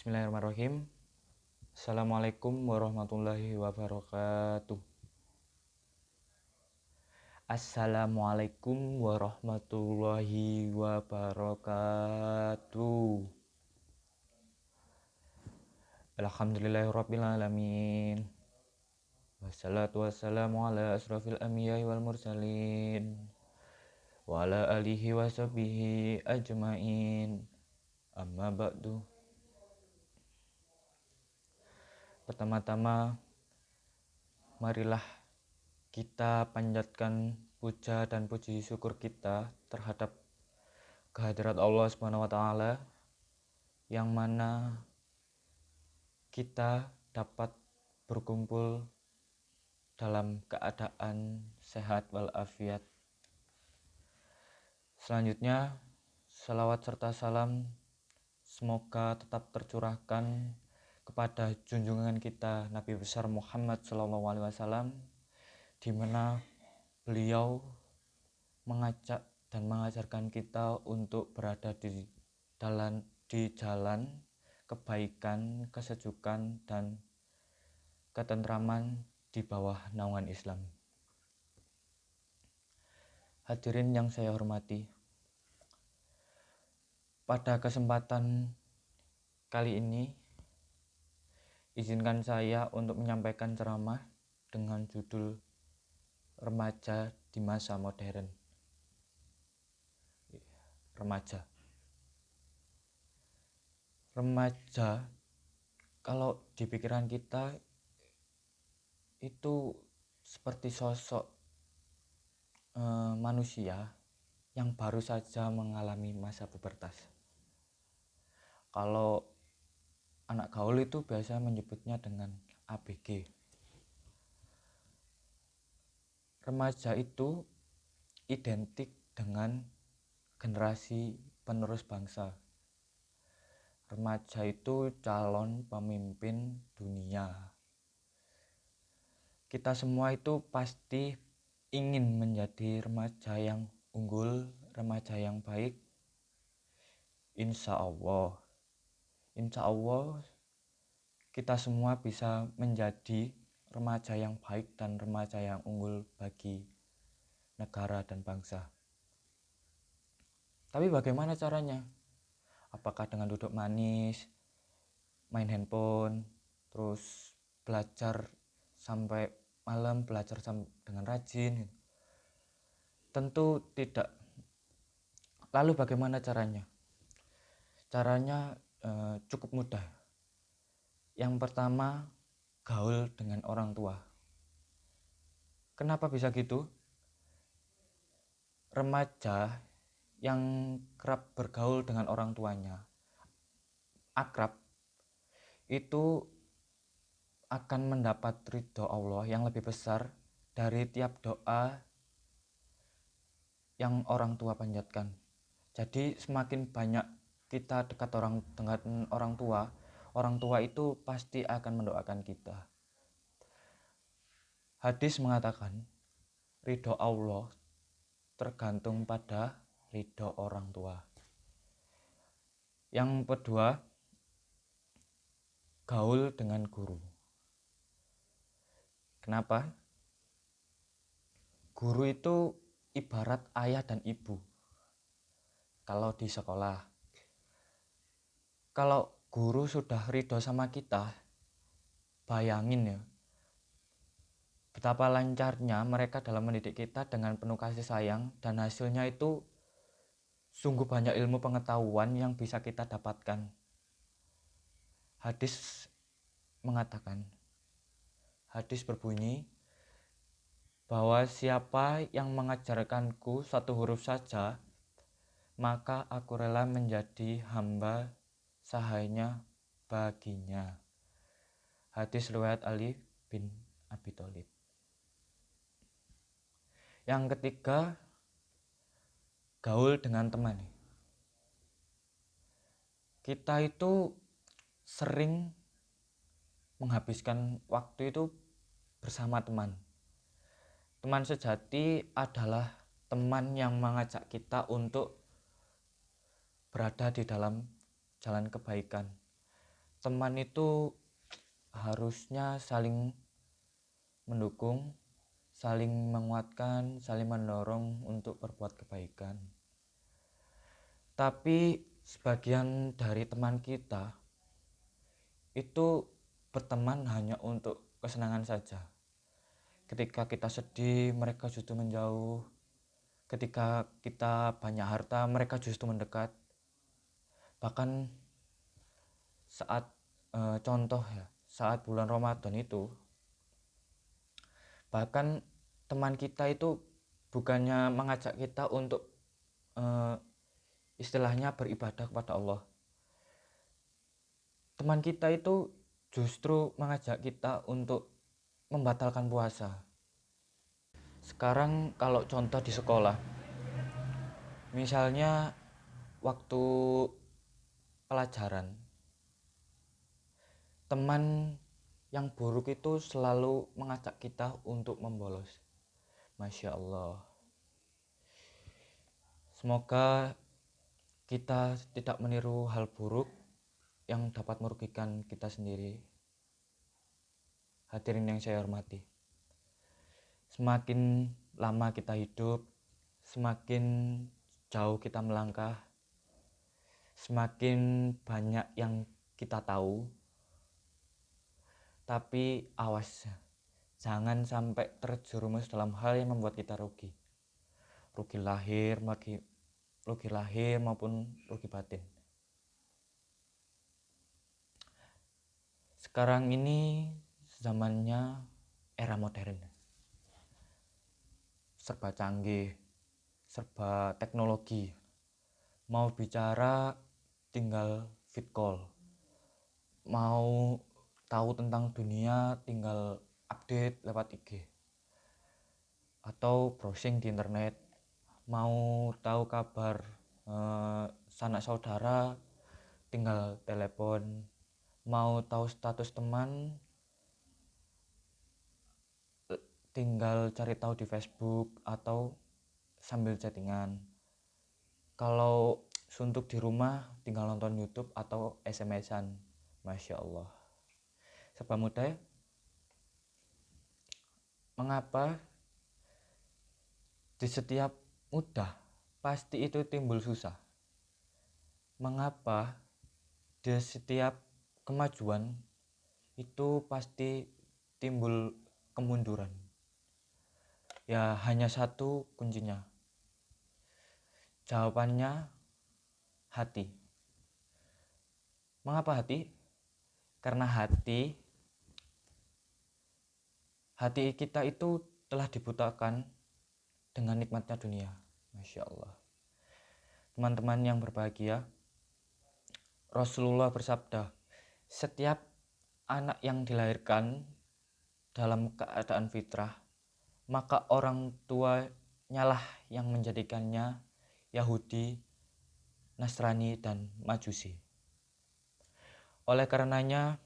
Bismillahirrahmanirrahim. Assalamualaikum warahmatullahi wabarakatuh. Assalamualaikum warahmatullahi wabarakatuh. Alhamdulillahirabbil alamin. Wassalatu wassalamu ala asrofil anbiya'i wal mursalin wa ala alihi wa sahbihi ajmain. Amma ba'du. Pertama-tama, marilah kita panjatkan puja dan puji syukur kita terhadap kehadirat Allah Subhanahu wa taala yang mana kita dapat berkumpul dalam keadaan sehat walafiat. Selanjutnya, salawat serta salam semoga tetap tercurahkan kepada junjungan kita Nabi besar Muhammad SAW, di mana beliau mengajak dan mengajarkan kita untuk berada di jalan kebaikan, kesejukan, dan ketentraman di bawah naungan Islam. Hadirin yang saya hormati, pada kesempatan kali ini izinkan saya untuk menyampaikan ceramah dengan judul Remaja di Masa Modern. Remaja kalau di pikiran kita itu seperti sosok manusia yang baru saja mengalami masa pubertas. Kalau anak gaul itu biasa menyebutnya dengan ABG. Remaja itu identik dengan generasi penerus bangsa. Remaja itu calon pemimpin dunia. Kita semua itu pasti ingin menjadi remaja yang unggul, remaja yang baik. Insya Allah kita semua bisa menjadi remaja yang baik dan remaja yang unggul bagi negara dan bangsa. Tapi bagaimana caranya? Apakah dengan duduk manis, main handphone, terus belajar sampai malam, belajar dengan rajin? Tentu tidak. Lalu bagaimana caranya? Caranya cukup mudah. Yang pertama, gaul dengan orang tua. Kenapa bisa gitu? Remaja yang kerap bergaul dengan orang tuanya, akrab, itu akan mendapat ridho Allah yang lebih besar dari tiap doa yang orang tua panjatkan. Jadi semakin banyak kita dekat dengan orang tua itu pasti akan mendoakan kita. Hadis mengatakan ridho Allah tergantung pada ridho orang tua. Yang kedua, gaul dengan guru. Kenapa? Guru itu ibarat ayah dan ibu kalau di sekolah. Kalau guru sudah ridho sama kita, bayangin ya, betapa lancarnya mereka dalam mendidik kita dengan penuh kasih sayang, dan hasilnya itu sungguh banyak ilmu pengetahuan yang bisa kita dapatkan. Hadis berbunyi bahwa siapa yang mengajarkanku satu huruf saja, maka aku rela menjadi hamba sahanya baginya. Hadis riwayat Ali bin Abi Thalib. Yang ketiga, gaul dengan teman. Kita itu sering menghabiskan waktu itu bersama teman. Teman sejati adalah teman yang mengajak kita untuk berada di dalam jalan kebaikan. teman itu harusnya saling mendukung, saling menguatkan, saling mendorong untuk berbuat kebaikan. Tapi sebagian dari teman kita itu berteman hanya untuk kesenangan saja. Ketika kita sedih, mereka justru menjauh. Ketika kita banyak harta, mereka justru mendekat. Bahkan saat contoh ya, saat bulan Ramadan itu, bahkan teman kita itu bukannya mengajak kita untuk istilahnya beribadah kepada Allah. Teman kita itu justru mengajak kita untuk membatalkan puasa. Sekarang kalau contoh di sekolah, misalnya waktu pelajaran, teman yang buruk itu selalu mengajak kita untuk membolos. Masya Allah. Semoga kita tidak meniru hal buruk yang dapat merugikan kita sendiri. Hadirin yang saya hormati, semakin lama kita hidup, semakin jauh kita melangkah, semakin banyak yang kita tahu. Tapi awas, jangan sampai terjerumus dalam hal yang membuat kita rugi. Rugi lahir maupun rugi batin. Sekarang ini zamannya era modern, serba canggih, serba teknologi. Mau bicara tinggal vid call, mau tahu tentang dunia tinggal update lewat IG atau browsing di internet. Mau tahu kabar sanak saudara tinggal telepon. Mau tahu status teman tinggal cari tahu di Facebook atau sambil chattingan. Kalau suntuk di rumah tinggal nonton YouTube atau SMS-an. Masya Allah, serba mudah ya? Mengapa di setiap mudah pasti itu timbul susah? Mengapa di setiap kemajuan itu pasti timbul kemunduran? Ya hanya satu kuncinya. Jawabannya hati. Mengapa hati? Karena hati kita itu telah dibutakan dengan nikmatnya dunia. Masya Allah. Teman-teman yang berbahagia, Rasulullah bersabda, setiap anak yang dilahirkan dalam keadaan fitrah, maka orang tuanya lah yang menjadikannya Yahudi, Nasrani, dan Majusi. Oleh karenanya,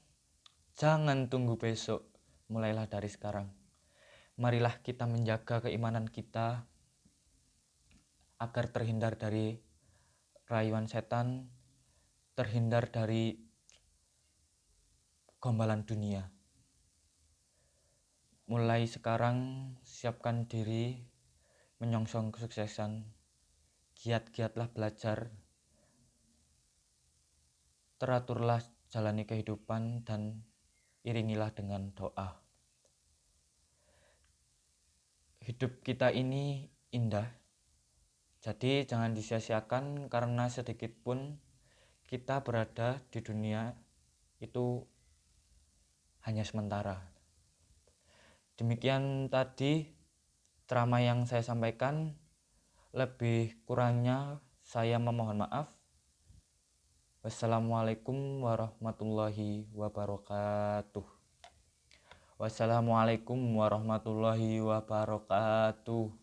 jangan tunggu besok, mulailah dari sekarang. Marilah kita menjaga keimanan kita agar terhindar dari rayuan setan, terhindar dari gombalan dunia. Mulai sekarang siapkan diri menyongsong kesuksesan. Giat-giatlah belajar, teraturlah jalani kehidupan, dan iringilah dengan doa. Hidup kita ini indah, jadi jangan disia-siakan karena sedikit pun kita berada di dunia itu hanya sementara. Demikian tadi ceramah yang saya sampaikan. Lebih kurangnya saya memohon maaf. Wassalamualaikum warahmatullahi wabarakatuh. Wassalamualaikum warahmatullahi wabarakatuh.